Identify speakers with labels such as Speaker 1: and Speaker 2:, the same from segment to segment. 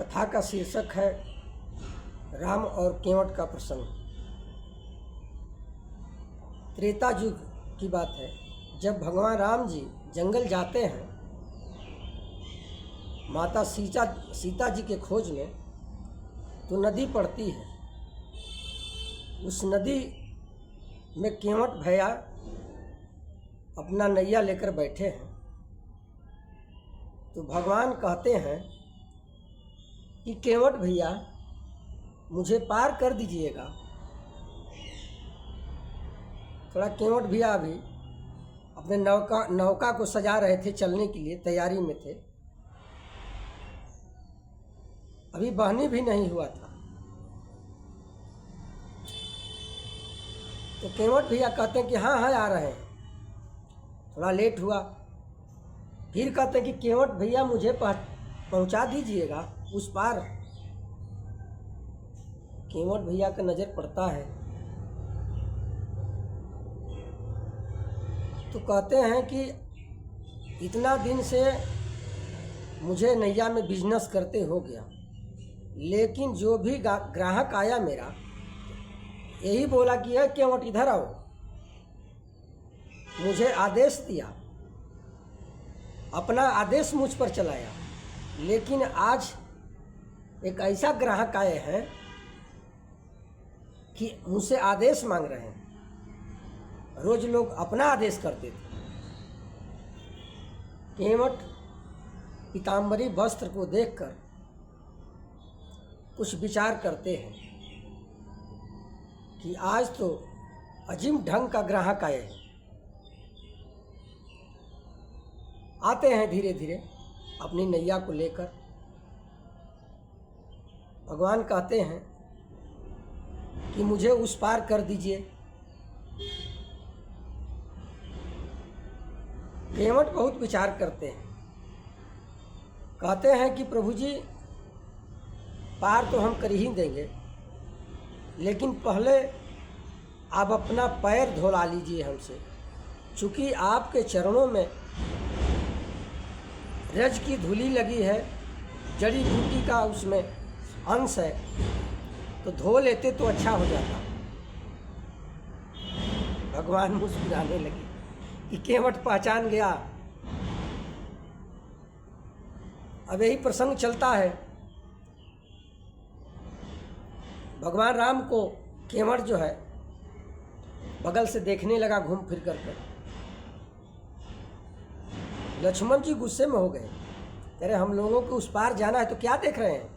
Speaker 1: कथा का शीर्षक है राम और केवट का प्रसंग। त्रेता युग की बात है, जब भगवान राम जी जंगल जाते हैं माता सीता जी के खोज में, तो नदी पड़ती है। उस नदी में केवट भैया अपना नैया लेकर बैठे हैं। तो भगवान कहते हैं कि केवट भैया मुझे पार कर दीजिएगा। थोड़ा केवट भैया अभी अपने नौका को सजा रहे थे, चलने के लिए तैयारी में थे, अभी बहनी भी नहीं हुआ था। तो केवट भैया कहते हैं कि हाँ आ रहे हैं, थोड़ा लेट हुआ। फिर कहते हैं कि केवट भैया मुझे पहुंचा दीजिएगा उस पार। केवट भैया का नज़र पड़ता है तो कहते हैं कि इतना दिन से मुझे नैया में बिजनेस करते हो गया, लेकिन जो भी ग्राहक आया मेरा यही बोला कि है केवट इधर आओ, मुझे आदेश दिया, अपना आदेश मुझ पर चलाया। लेकिन आज एक ऐसा ग्राहक आए हैं कि मुझसे आदेश मांग रहे हैं। रोज लोग अपना आदेश करते थे। केवट पीताम्बरी वस्त्र को देखकर कुछ विचार करते हैं कि आज तो अजीम ढंग का ग्राहक आए हैं। आते हैं धीरे धीरे अपनी नैया को लेकर। भगवान कहते हैं कि मुझे उस पार कर दीजिए। केवट बहुत विचार करते हैं, कहते हैं कि प्रभु जी पार तो हम कर ही देंगे, लेकिन पहले आप अपना पैर धुला लीजिए हमसे, चूँकि आपके चरणों में रज की धूली लगी है, जड़ी बूटी का उसमें अंश है, तो धो लेते तो अच्छा हो जाता। भगवान मुस्कुराने लगे कि केवट पहचान गया। अब यही प्रसंग चलता है। भगवान राम को केवट जो है बगल से देखने लगा घूम फिर कर। लक्ष्मण जी गुस्से में हो गए, कह रहे हम लोगों को उस पार जाना है तो क्या देख रहे हैं?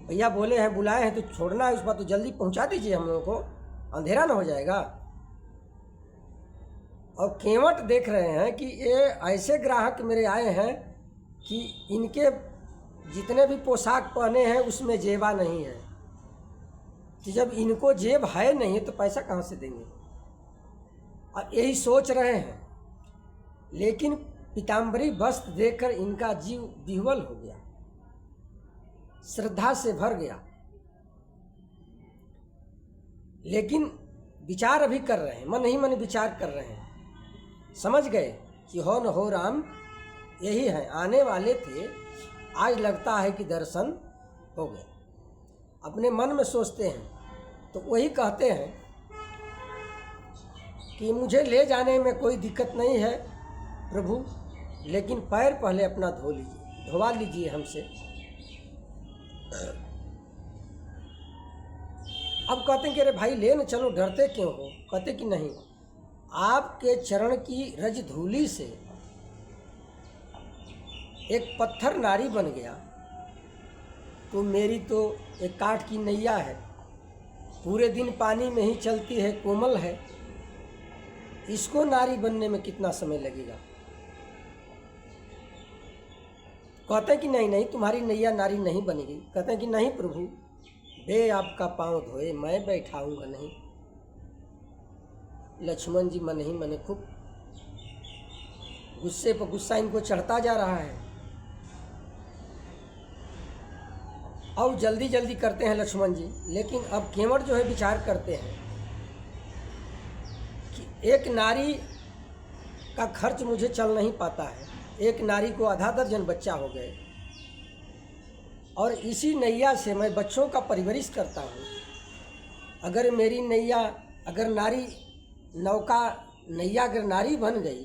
Speaker 1: भैया बोले हैं, बुलाए हैं तो छोड़ना है उस बात, तो जल्दी पहुंचा दीजिए, हम लोगों को अंधेरा ना हो जाएगा। और केवट देख रहे हैं कि ये ऐसे ग्राहक मेरे आए हैं कि इनके जितने भी पोशाक पहने हैं उसमें जेबा नहीं है। तो जब इनको जेब है नहीं तो पैसा कहाँ से देंगे? और यही सोच रहे हैं, लेकिन पीताम्बरी वस्त्र देखकर इनका जीव विह्वल हो गया, श्रद्धा से भर गया। लेकिन विचार अभी कर रहे हैं, मन ही मन विचार कर रहे हैं। समझ गए कि हो न हो राम यही है, आने वाले थे, आज लगता है कि दर्शन हो गए। अपने मन में सोचते हैं तो वही कहते हैं कि मुझे ले जाने में कोई दिक्कत नहीं है प्रभु, लेकिन पैर पहले अपना धोवा लीजिए हमसे। अब कहते हैं कि अरे भाई ले न चलो, डरते क्यों हो? कहते कि नहीं, आपके चरण की रज धूली से एक पत्थर नारी बन गया, तो मेरी तो एक काठ की नैया है, पूरे दिन पानी में ही चलती है, कोमल है, इसको नारी बनने में कितना समय लगेगा? कहते हैं कि नहीं तुम्हारी नैया नारी नहीं बनेगी। कहते हैं कि नहीं प्रभु, बे आपका पाँव धोए मैं बैठाऊंगा नहीं। लक्ष्मण जी मन ही मन खूब गुस्से पर गुस्सा इनको चढ़ता जा रहा है। अब जल्दी जल्दी करते हैं लक्ष्मण जी, लेकिन अब केवट जो है विचार करते हैं कि एक नारी का खर्च मुझे चल नहीं पाता है, एक नारी को आधा दर्जन बच्चा हो गए, और इसी नैया से मैं बच्चों का परवरिश करता हूँ। अगर मेरी नैया, अगर नारी नौका नैया अगर नारी बन गई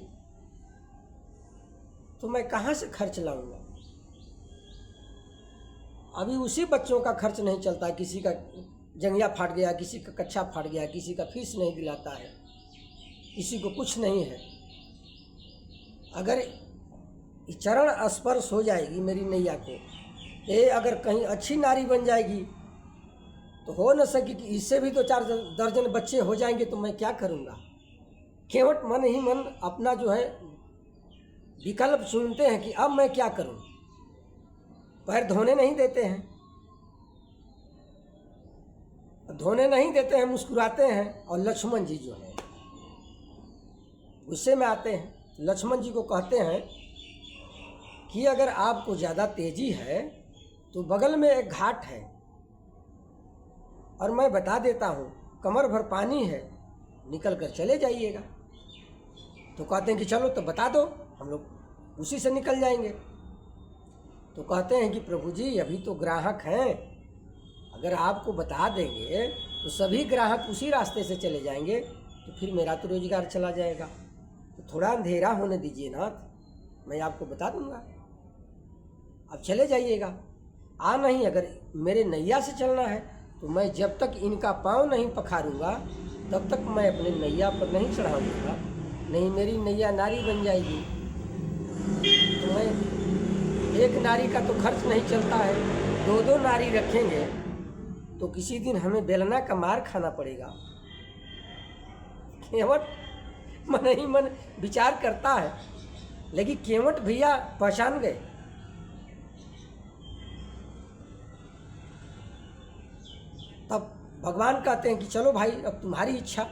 Speaker 1: तो मैं कहाँ से खर्च लाऊंगा? अभी उसी बच्चों का खर्च नहीं चलता, किसी का जंघिया फाट गया, किसी का कच्छा फाट गया, किसी का फीस नहीं दिलाता है, किसी को कुछ नहीं है। अगर चरण स्पर्श हो जाएगी मेरी नैया को, ये अगर कहीं अच्छी नारी बन जाएगी तो हो न सके कि इससे भी तो 4 दर्जन बच्चे हो जाएंगे, तो मैं क्या करूँगा? केवट मन ही मन अपना जो है विकल्प सुनते हैं कि अब मैं क्या करूं। पैर धोने नहीं देते हैं, धोने नहीं देते हैं, मुस्कुराते हैं। और लक्ष्मण जी जो है गुस्से में आते हैं। लक्ष्मण जी को कहते हैं कि अगर आपको ज़्यादा तेजी है तो बगल में एक घाट है और मैं बता देता हूँ, कमर भर पानी है, निकल कर चले जाइएगा। तो कहते हैं कि चलो तो बता दो, हम लोग उसी से निकल जाएंगे। तो कहते हैं कि प्रभु जी अभी तो ग्राहक हैं, अगर आपको बता देंगे तो सभी ग्राहक उसी रास्ते से चले जाएंगे, तो फिर मेरा तो रोजगार चला जाएगा। तो थोड़ा अंधेरा होने दीजिए नाथ, मैं आपको बता दूंगा, अब चले जाइएगा। नहीं, अगर मेरे नैया से चलना है तो मैं जब तक इनका पाँव नहीं पखारूंगा तब तक मैं अपने नैया पर नहीं चढ़ाऊंगा, नहीं मेरी नैया नारी बन जाएगी। तो मैं एक नारी का तो खर्च नहीं चलता है, 2-2 नारी रखेंगे तो किसी दिन हमें बेलना का मार खाना पड़ेगा। केवट मन ही मन विचार करता है, लेकिन केवट भैया पहचान गए। तब भगवान कहते हैं कि चलो भाई अब तुम्हारी इच्छा,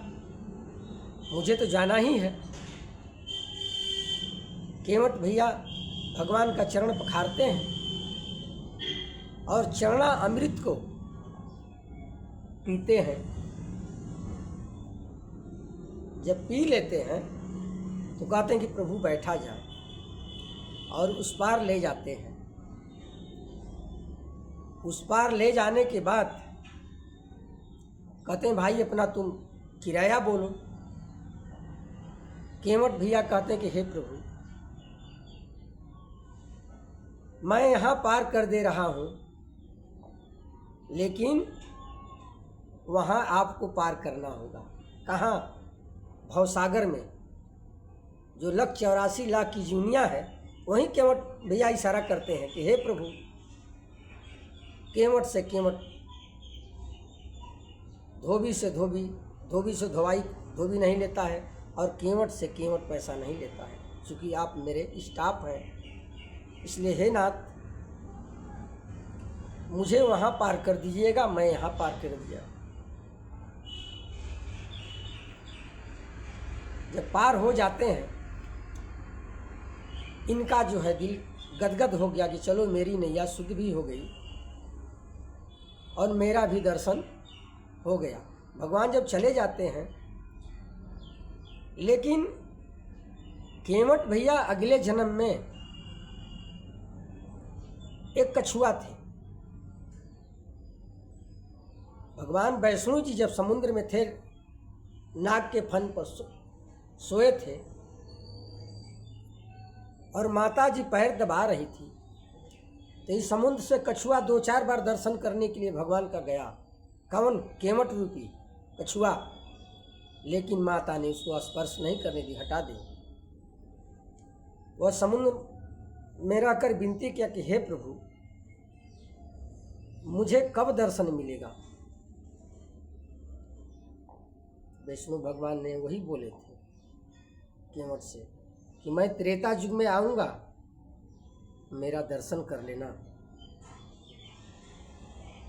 Speaker 1: मुझे तो जाना ही है। केवट भैया भगवान का चरण पखारते हैं और चरणा अमृत को पीते हैं। जब पी लेते हैं तो कहते हैं कि प्रभु बैठा जा, और उस पार ले जाते हैं। उस पार ले जाने के बाद कहते हैं भाई अपना तुम किराया बोलो। केवट भैया कहते हैं कि हे प्रभु, मैं यहाँ पार कर दे रहा हूँ, लेकिन वहाँ आपको पार करना होगा। कहाँ? भवसागर में, जो 184,00,000 की जूनिया है, वहीं केवट भैया इशारा करते हैं कि हे प्रभु, केवट से केवट, धोबी से धोबी, धोबी से धोवाई धोबी नहीं लेता है, और केवट से केवट पैसा नहीं लेता है। चूँकि आप मेरे स्टाफ हैं, इसलिए हे नाथ मुझे वहाँ पार कर दीजिएगा, मैं यहाँ पार कर दिया। जब पार हो जाते हैं, इनका जो है दिल गदगद हो गया कि चलो मेरी नैया शुद्ध भी हो गई और मेरा भी दर्शन हो गया। भगवान जब चले जाते हैं, लेकिन केवट भैया अगले जन्म में एक कछुआ थे। भगवान वैष्णो जी जब समुद्र में थे, नाग के फन पर सोए थे और माता जी पैर दबा रही थी, तो इस समुद्र से कछुआ 2-4 बार दर्शन करने के लिए भगवान का गया। कौन? केवट रूपी कछुआ। लेकिन माता ने उसको स्पर्श नहीं करने दी, हटा दी। वह समुद्र में रहकर विनती किया कि हे प्रभु, मुझे कब दर्शन मिलेगा? वैष्णु भगवान ने वही बोले थे केवट से कि मैं त्रेता युग में आऊँगा, मेरा दर्शन कर लेना।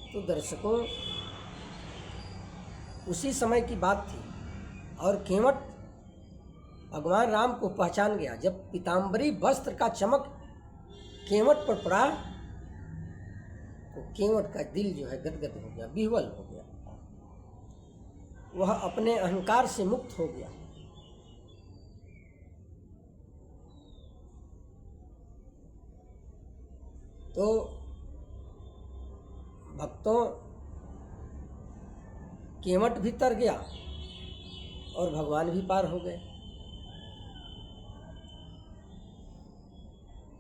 Speaker 1: तो दर्शकों, उसी समय की बात थी और केवट भगवान राम को पहचान गया। जब पीताम्बरी वस्त्र का चमक केवट पर पड़ा तो केवट का दिल जो है गदगद हो गया, विह्वल हो गया। वह अपने अहंकार से मुक्त हो गया। तो भक्तों केवट भी तर गया और भगवान भी पार हो गए।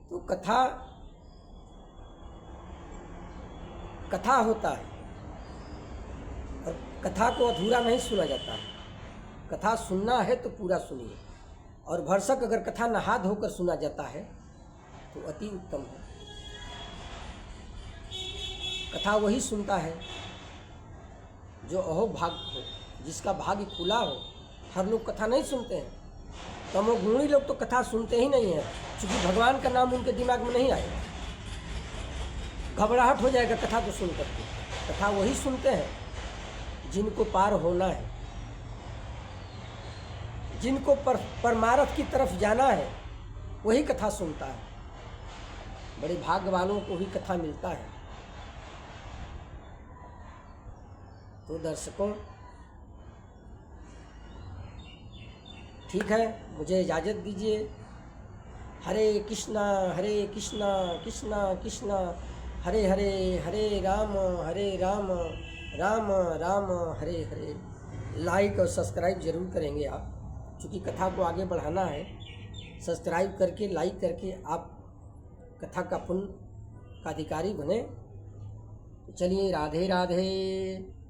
Speaker 1: तो कथा कथा होता है और कथा को अधूरा नहीं सुना जाता है। कथा सुनना है तो पूरा सुनिए, और भरसक अगर कथा नहा धोकर सुना जाता है तो अति उत्तम है। कथा वही सुनता है जो अहोभाग्य हो, जिसका भाग्य खुला हो। हर लोग कथा नहीं सुनते हैं, तमोगुणी लोग तो कथा सुनते ही नहीं हैं, क्योंकि भगवान का नाम उनके दिमाग में नहीं आएगा, घबराहट हो जाएगा कथा को सुन करके। कथा वही सुनते हैं जिनको पार होना है, जिनको परमार्थ की तरफ जाना है, वही कथा सुनता है। बड़े भाग्य वालों को ही कथा मिलता है। तो दर्शकों, ठीक है, मुझे इजाज़त दीजिए। हरे कृष्णा कृष्णा कृष्णा हरे हरे, हरे राम राम राम हरे हरे। लाइक और सब्सक्राइब जरूर करेंगे आप, क्योंकि कथा को आगे बढ़ाना है। सब्सक्राइब करके, लाइक करके आप कथा का पुण्य का अधिकारी बने। तो चलिए, राधे राधे।